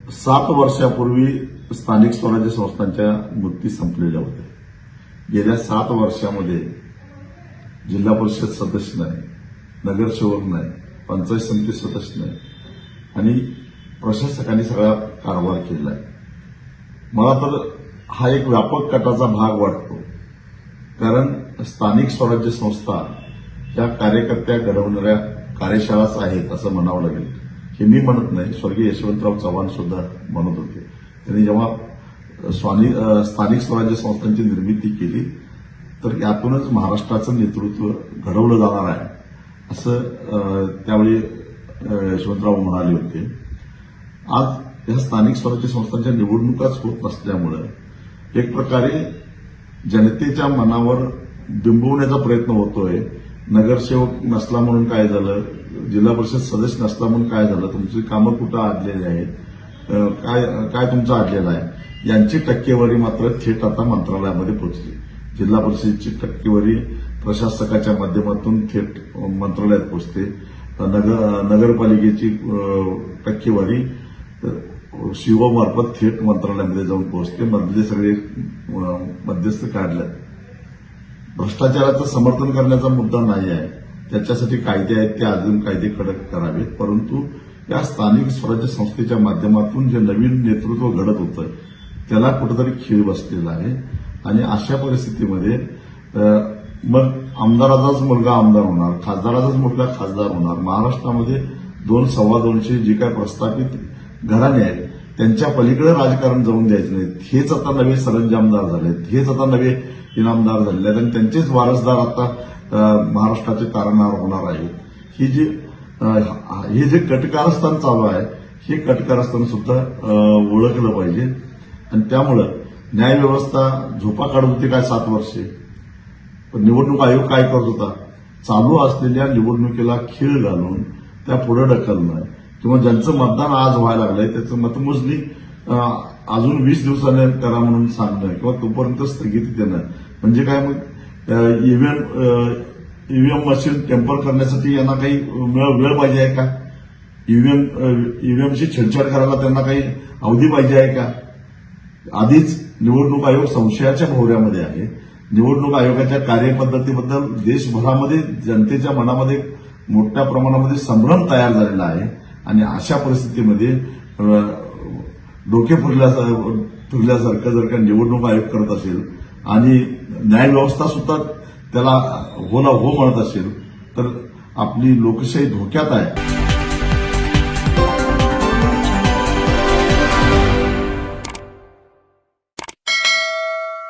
7 वर्षापूर्वी स्थानिक स्वराज्य संस्थांच्या मुदती संपलेल्या होत्या. गेल्या 7 वर्षामध्ये जिल्हा परिषद सदस्य नाही, नगरसेवक नाही, पंचायत समिती सदस्य नाही आणि प्रशासकांनी सगळा कारभार केला आहे. मला तर हा एक व्यापक कटाचा भाग वाटतो, कारण स्थानिक स्वराज्य संस्था या कार्यकर्त्या घडवणाऱ्या कार्यशाळाच आहेत असं म्हणावं लागेल. हे मी म्हणत नाही, स्वर्गीय यशवंतराव चव्हाण सुद्धा म्हणत होते. त्यांनी जेव्हा स्थानिक स्वराज्य संस्थांची निर्मिती केली तर यातूनच महाराष्ट्राचं नेतृत्व घडवलं जाणार आहे असं त्यावेळी यशवंतराव म्हणाले होते. आज या स्थानिक स्वराज्य संस्थांच्या निवडणुकाच होत नसल्यामुळे एक प्रकारे जनतेच्या मनावर बिंबवण्याचा प्रयत्न होतोय. नगरसेवक नसला म्हणून काय झालं, जिल्हा परिषद सदस्य नसला म्हणून काय झालं, तुमची कामं कुठं आडलेली आहेत, काय तुमचं आडलेलं आहे, यांची टक्केवारी मात्र थेट आता मंत्रालयामध्ये पोहोचली. जिल्हा परिषदेची टक्केवारी प्रशासकाच्या माध्यमातून थेट मंत्रालयात पोहोचते. नगरपालिकेची टक्केवारी शिवमार्फत थेट मंत्रालयामध्ये जाऊन पोहोचते. मधले सगळे मध्यस्थ काढले. भ्रष्टाचाराचं समर्थन करण्याचा मुद्दा नाही आहे, त्याच्यासाठी कायदे आहेत, ते अजून कायदे कडक करावेत. परंतु या स्थानिक स्वराज्य संस्थेच्या माध्यमातून जे नवीन नेतृत्व घडत होतं त्याला कुठेतरी खीळ बसलेला आहे. आणि अशा परिस्थितीमध्ये मग आमदाराचाच मुलगा आमदार होणार, खासदाराचाच मुलगा खासदार होणार. महाराष्ट्रामध्ये 2-2.25 जी काय प्रस्थापित घराणे आहेत त्यांच्या पलीकडे राजकारण जाऊन द्यायचं नाही. हेच आता नवे सरंजामदार झालेत, हेच आता नवे इनामदार झालेले आहेत आणि त्यांचेच वारसदार आता महाराष्ट्राचे तारणहार होणार आहेत. हे जे कटकारस्थान चालू आहे हे कटकारस्थान सुद्धा ओळखलं पाहिजे. आणि त्यामुळं न्यायव्यवस्था झोपा काढत होती काय 7 वर्षे, पण निवडणूक आयोग काय करत होता, चालू असलेल्या निवडणुकीला खीळ घालून त्या पुढे ढकलणं किंवा ज्यांचं मतदान आज व्हायला लागलंय त्याचं मतमोजणी अजून 20 दिवसांनी करा म्हणून सांगणं किंवा तोपर्यंत स्थगिती देणं. म्हणजे काय, मग ईव्हीएम मशीन टेम्पर करण्यासाठी यांना काही वेळ पाहिजे आहे का? ईव्हीएमची छेडछाड करायला त्यांना काही अवधी पाहिजे आहे का? आधीच निवडणूक आयोग संशयाच्या भोवऱ्यामध्ये आहे. निवडणूक आयोगाच्या कार्यपद्धतीबद्दल देशभरामध्ये जनतेच्या मनामध्ये मोठ्या प्रमाणामध्ये संभ्रम तयार झालेला आहे. आणि अशा परिस्थितीमध्ये डोके फिरल्यासारखं जर का निवडणूक आयोग करत असेल आणि न्यायव्यवस्था सुद्धा त्याला होला हो म्हणत असेल तर आपली लोकशाही धोक्यात आहे.